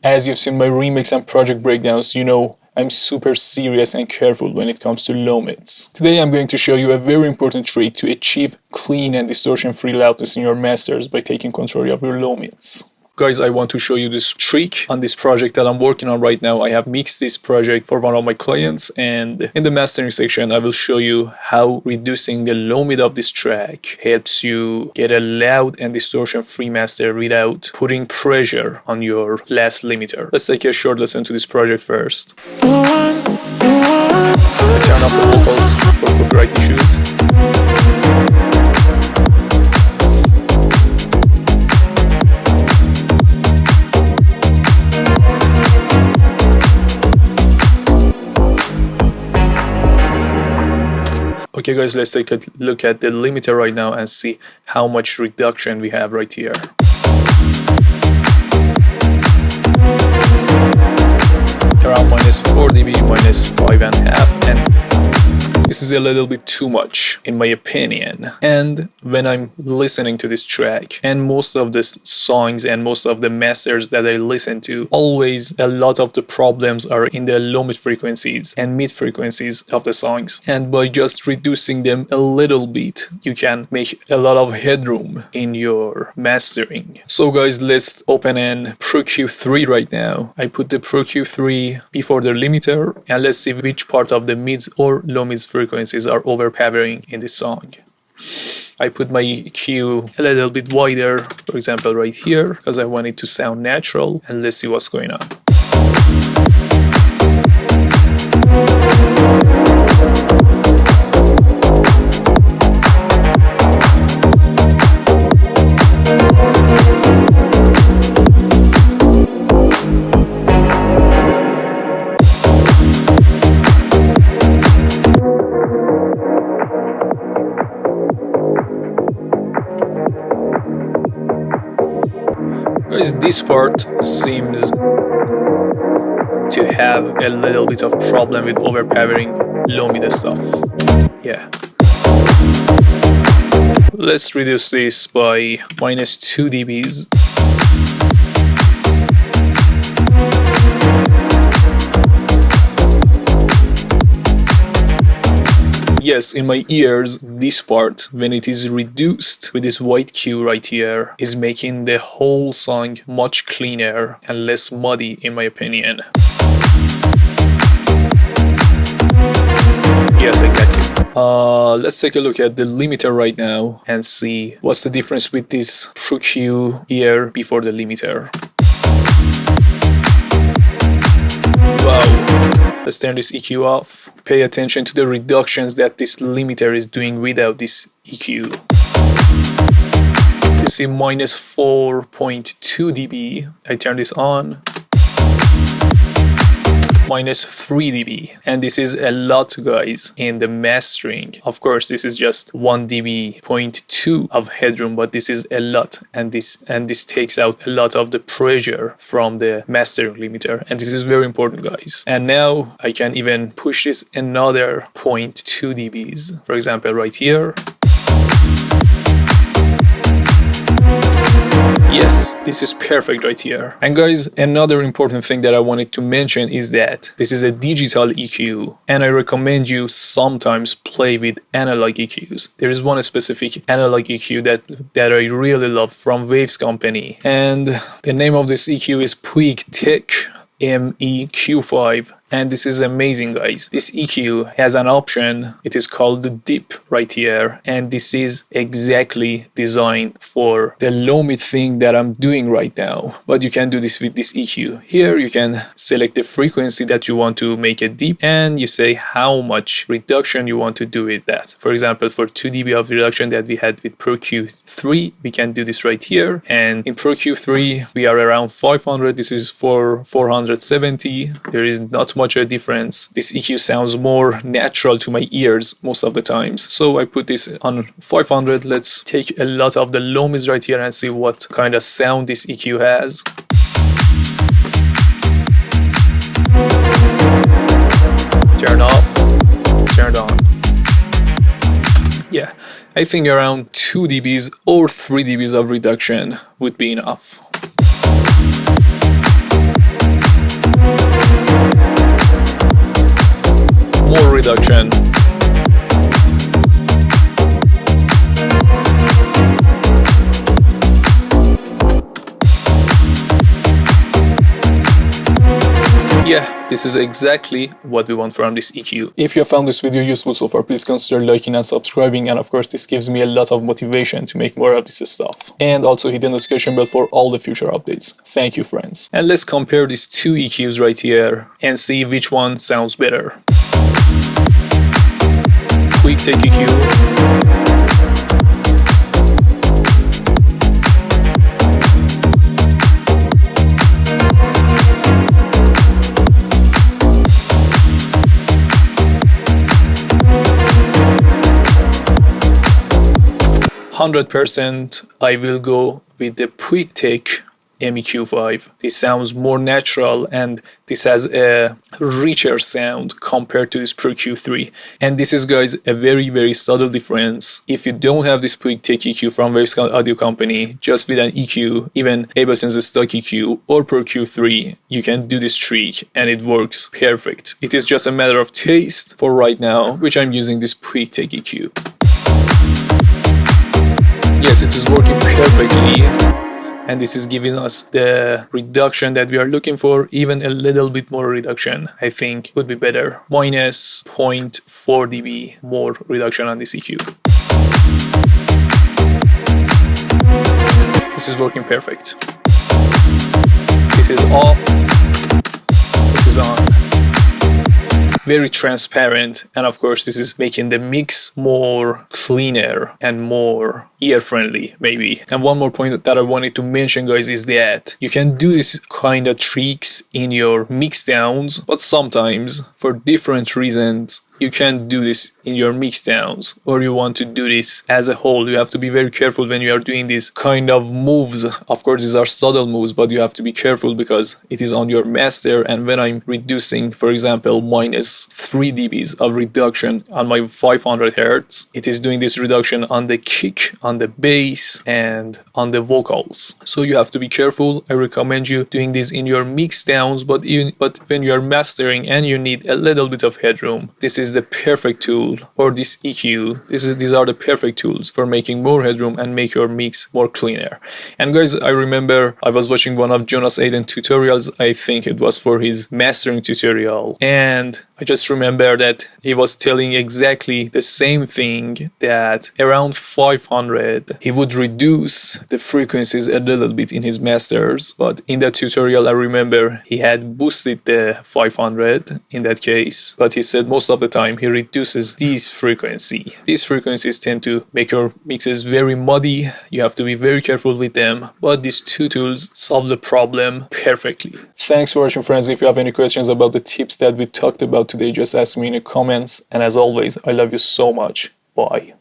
As you've seen my remix and project breakdowns, you know I'm super serious and careful when it comes to low mids. Today I'm going to show you a very important trick to achieve clean and distortion-free loudness in your masters by taking control of your low mids. Guys, I want to show you this trick on this project that I'm working on right now. I have mixed this project for one of my clients, and in the mastering section I will show you how reducing the low mid of this track helps you get a loud and distortion free master without putting pressure on your last limiter. Let's take a short listen to this project first. I turn off the vocals for copyright issues. Okay guys, let's take a look at the limiter right now and see how much reduction we have right here. Around -4 dB, -5.5, and this is a little bit too much in my opinion. And when I'm listening to this track and most of the songs and most of the masters that I listen to, always a lot of the problems are in the low mid frequencies and mid frequencies of the songs. And by just reducing them a little bit, you can make a lot of headroom in your mastering. So guys, let's open an Pro Q3 right now. I put the Pro Q3 before the limiter, and let's see which part of the mids or low mids frequencies are overpowering in this song. I put my EQ a little bit wider, for example right here, because I want it to sound natural, and let's see what's going on. Guys, this part seems to have a little bit of problem with overpowering low mid stuff. Yeah. Let's reduce this by -2 dBs. Yes, in my ears, this part, when it is reduced with this white cue right here, is making the whole song much cleaner and less muddy in my opinion. Yes, exactly. Let's take a look at the limiter right now and see what's the difference with this Pro Q here before the limiter. Wow. Let's turn this EQ off. Pay attention to the reductions that this limiter is doing without this EQ. You see -4.2 dB. I turn this on. -3 dB, and this is a lot guys in the mastering. Of course this is just 1 dB.2 of headroom, but this is a lot, and this takes out a lot of the pressure from the mastering limiter, and this is very important guys. And now I can even push this another 0.2 dBs, for example right here. Yes, this is perfect right here. And guys, another important thing that I wanted to mention is that this is a digital EQ, and I recommend you sometimes play with analog EQs. There is one specific analog EQ that I really love from Wave's company, and the name of this EQ is Puig Tech MEQ5, and this is amazing guys. This EQ has an option, it is called the dip right here, and this is exactly designed for the low mid thing that I'm doing right now. But you can do this with this EQ. Here you can select the frequency that you want to make a dip, and you say how much reduction you want to do with that. For example, for 2 dB of reduction that we had with Pro Q3, we can do this right here, and in Pro Q3 we are around 500, this is for 470. There is not much a difference. This EQ sounds more natural to my ears most of the times, so I put this on 500. Let's take a lot of the low mids right here and see what kind of sound this EQ has. Turn off, turned on. Yeah, I think around 2 dBs or 3 dBs of reduction would be enough. reduction. Yeah, this is exactly what we want from this EQ. If you have found this video useful so far, please consider liking and subscribing, and of course this gives me a lot of motivation to make more of this stuff. And also hit the notification bell for all the future updates. Thank you, friends. And let's compare these two EQs right here and see which one sounds better. Quick take EQ. 100% I will go with the Quick Take MEQ5. This sounds more natural and this has a richer sound compared to this Pro Q3. And this is, guys, a very subtle difference. If you don't have this Quick Take EQ from Wave's audio company, just with an EQ, even Ableton's stock EQ or Pro Q3, you can do this trick and it works perfect. It is just a matter of taste for right now, which I'm using this Quick Take EQ. Yes, it is working perfectly, and this is giving us the reduction that we are looking for. Even a little bit more reduction, I think, would be better. Minus 0.4 dB more reduction on this EQ. This is working perfect. This is off. This is on. Very transparent, and of course this is making the mix more cleaner and more ear friendly, maybe. And one more point that I wanted to mention, guys, is that you can do this kind of tricks in your mix downs, but sometimes for different reasons you can't do this in your mix downs, or you want to do this as a whole. You have to be very careful when you are doing these kind of moves. Of course, these are subtle moves, but you have to be careful because it is on your master. And when I'm reducing, for example, minus 3 dBs of reduction on my 500 Hz, it is doing this reduction on the kick, on the bass, and on the vocals. So you have to be careful. I recommend you doing this in your mix downs, but when you are mastering and you need a little bit of headroom, this is the perfect tool, or this EQ. These are the perfect tools for making more headroom and make your mix more cleaner. And guys, I remember I was watching one of Jonas Aiden tutorials. I think it was for his mastering tutorial, and I just remember that he was telling exactly the same thing, that around 500 he would reduce the frequencies a little bit in his masters, but in that tutorial I remember he had boosted the 500 in that case, but he said most of the time he reduces these frequencies. These frequencies tend to make your mixes very muddy. You have to be very careful with them, but these two tools solve the problem perfectly. Thanks for watching, friends. If you have any questions about the tips that we talked about today, just ask me in the comments, and as always, I love you so much. Bye.